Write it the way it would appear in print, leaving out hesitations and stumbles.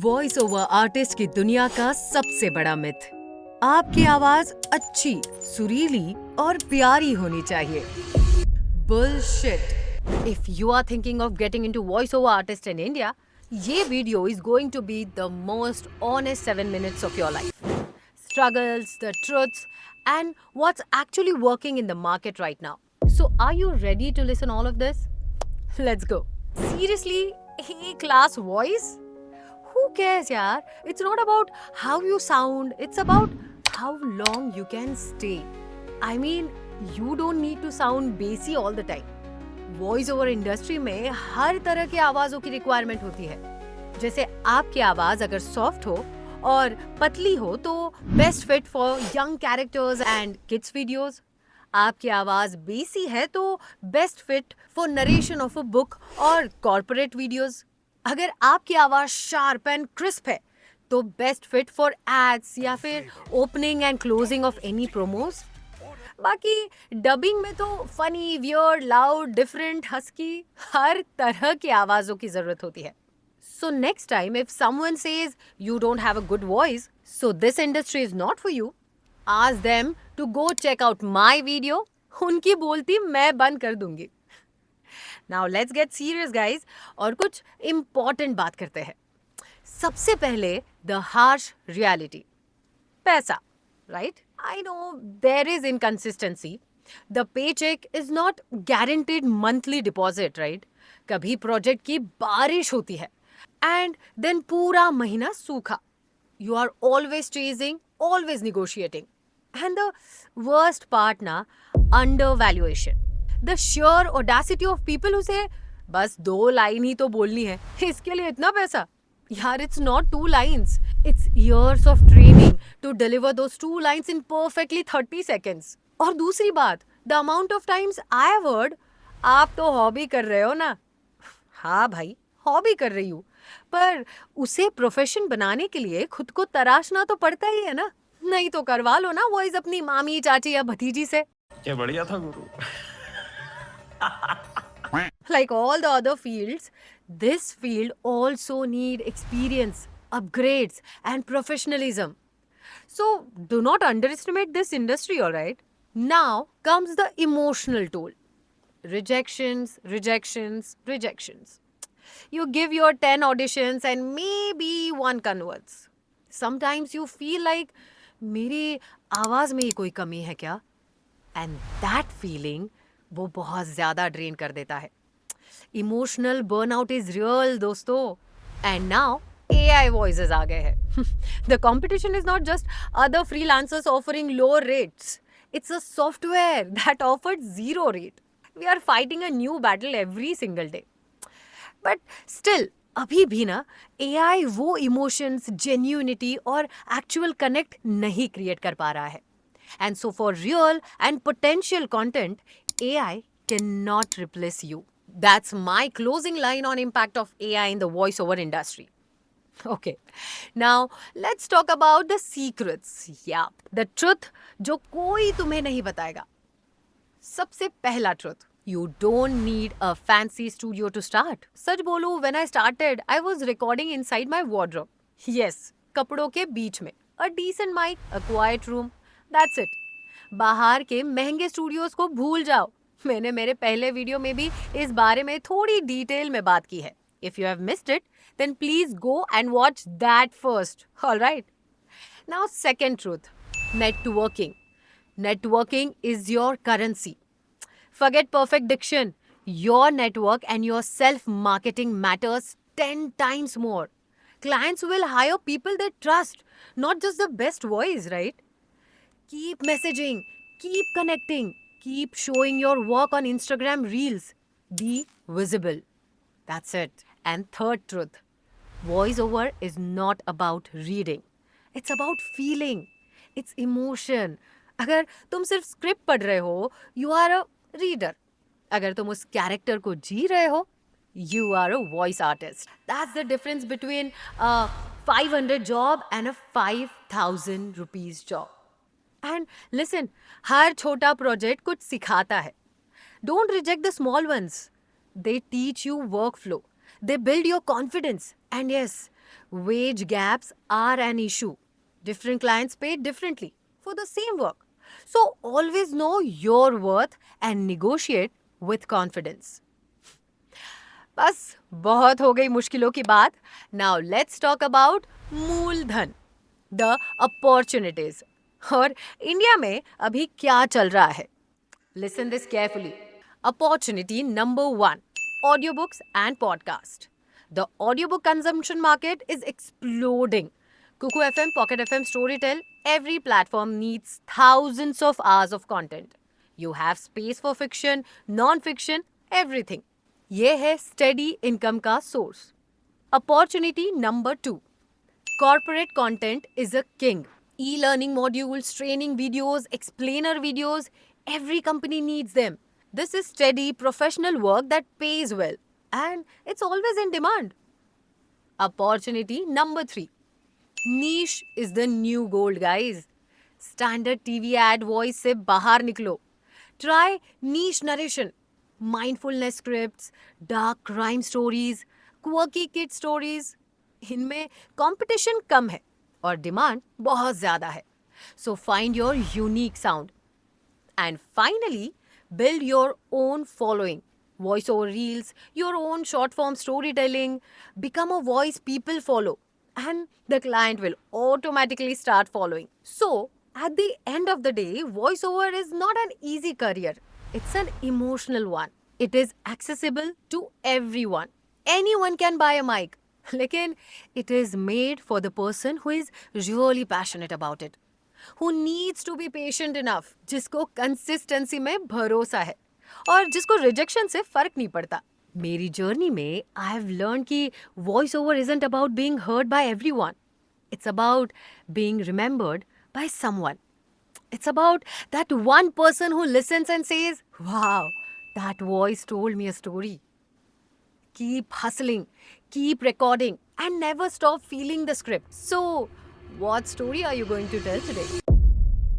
Voice over artist की दुनिया का सबसे बड़ा मिथ, आपकी आवाज अच्छी, सुरीली और प्यारी होनी चाहिए। Bullshit. If you are thinking of getting into voiceover artist in India, ये video is going to be the most honest 7 minutes of your life. Struggles, the truths, and what's actually working in the market right now. So, are you ready to listen all of this? Let's go. Seriously, A class voice? Who cares, yaar? It's not about how you sound, it's about how long you can stay. I mean, you don't need to sound bassy all the time. Voice over industry में हर तरह की आवाजों की requirement होती है। जैसे आपकी आवाज अगर सॉफ्ट हो और पतली हो तो best fit for young characters and kids videos. आपकी आवाज बेसी है तो best fit for narration of a book और कॉर्पोरेट वीडियोस। अगर आपकी आवाज शार्प एंड क्रिस्प है तो बेस्ट फिट फॉर एड्स या फिर opening and closing of any promos. बाकी डबिंग में तो funny, weird, loud, different, husky, हर तरह की आवाजों की जरूरत होती है। So next time if someone says you don't have a good voice, so this industry is not for you, ask them to go check out my video. उनकी बोलती मैं बंद कर दूंगी। Now let's get serious guys और कुछ important बात करते हैं। सबसे पहले द हार्श रियलिटी, पैसा, right? I know there is inconsistency. The paycheck is not guaranteed monthly deposit, right? कभी प्रोजेक्ट की बारिश होती है and then पूरा महीना सूखा. You are always chasing, always negotiating. And the worst part ना, undervaluation. The sheer audacity of people who say बस 2 लाइन ही तो बोलनी है, इसके लिए इतना पैसा। यार, it's not 2 lines. It's years of training to deliver those 2 lines in perfectly 30 seconds. और दूसरी बात, the amount of times I have heard, आप तो हॉबी कर रहे हो ना। हाँ भाई, हॉबी कर रही हूँ, पर उसे प्रोफेशन बनाने के लिए खुद को तराशना तो पड़ता ही है ना। नहीं तो करवा लो ना वॉइस अपनी मामी, चाची या भतीजी से। क्या बढ़िया था गुरु। Like all the other fields, this field also need experience, upgrades, and professionalism. So do not underestimate this industry, alright? Now comes the emotional toll. Rejections, rejections, rejections. You give your 10 auditions and maybe one converts. Sometimes you feel like मेरी आवाज में ही कोई कमी है क्या? And that feeling वो बहुत ज़्यादा ड्रेन कर देता है। इमोशनल बर्नआउट इज रियल दोस्तों। एंड नाउ AI वॉइसेस आ गए हैं। The competition is not just other freelancers offering lower rates, it's a software that offered 0 rate. We are fighting a new battle every single day. But still अभी भी ना AI वो emotions, genuinity और actual connect नहीं create कर पा रहा है। And so for real and potential content, AI cannot replace you. That's my closing line on impact of AI in the voiceover industry. Okay, now let's talk about the secrets. Yeah, the truth जो कोई तुम्हें नहीं बताएगा। सबसे पहला truth, you don't need a fancy studio to start. सच बोलूं, when I started, I was recording inside my wardrobe. Yes, कपड़ों के बीच में. A decent mic, a quiet room. That's it. बाहर के महंगे स्टूडियोज को भूल जाओ। मैंने मेरे पहले वीडियो में भी इस बारे में थोड़ी डिटेल में बात की है। If you have missed it, then please go and watch that first. All right. Now, second truth, networking. Networking is your currency. Forget perfect diction. Your network and your self-marketing matters 10 times more. Clients will hire people they trust, not just the best voice, right? Keep messaging, keep connecting, keep showing your work on Instagram Reels. Be visible. That's it. And third truth, voiceover is not about reading. It's about feeling. It's emotion. अगर तुम सिर्फ script पढ़ रहे हो, you are a reader. अगर तुम उस character को जी रहे हो, you are a voice artist. That's the difference between a 500 job and a 5,000 rupees job. And listen, हर छोटा प्रोजेक्ट कुछ सिखाता है. Don't reject the small ones. They teach you workflow. They build your confidence. And yes, Wage gaps are an issue. Different clients pay differently for the same work. So always know your worth and negotiate with confidence. बस बहुत हो गई मुश्किलों की बात. Now let's talk about मूलधन, the opportunities. और India में अभी क्या चल रहा है? Listen this carefully. Opportunity number 1, audiobooks and podcast. The audiobook consumption market is exploding. Kuku FM, Pocket FM, Storytel, every platform needs thousands of hours of content. You have space for fiction, non-fiction, everything. ये है steady income का source. Opportunity number 2. Corporate content is a king. E-learning modules, training videos, explainer videos, every company needs them. This is steady, professional work that pays well, and it's always in demand. Opportunity number 3. Niche is the new gold, guys. Standard TV ad voice से बाहर निकलो. Try niche narration, mindfulness scripts, dark crime stories, quirky kid stories. इनमें competition कम है और demand बहुत ज़्यादा है. So find your unique sound. And finally, build your own following. Voiceover reels, your own short form storytelling. Become a voice people follow. And the client will automatically start following. So, at the end of the day, voiceover is not an easy career. It's an emotional one. It is accessible to everyone. Anyone can buy a mic. Lekin it is made for the person who is really passionate about it. Who needs to be patient enough, जिसको consistency में भरोसा है और जिसको rejection से फर्क नहीं पड़ता. मेरी जर्नी में आई हैव लर्न कि voice over isn't about being heard by everyone. It's about being remembered by someone. It's about that one person who listens and says, wow, that voice told me a story. Keep hustling, keep recording, and never stop feeling the script. So, what story are you going to tell today?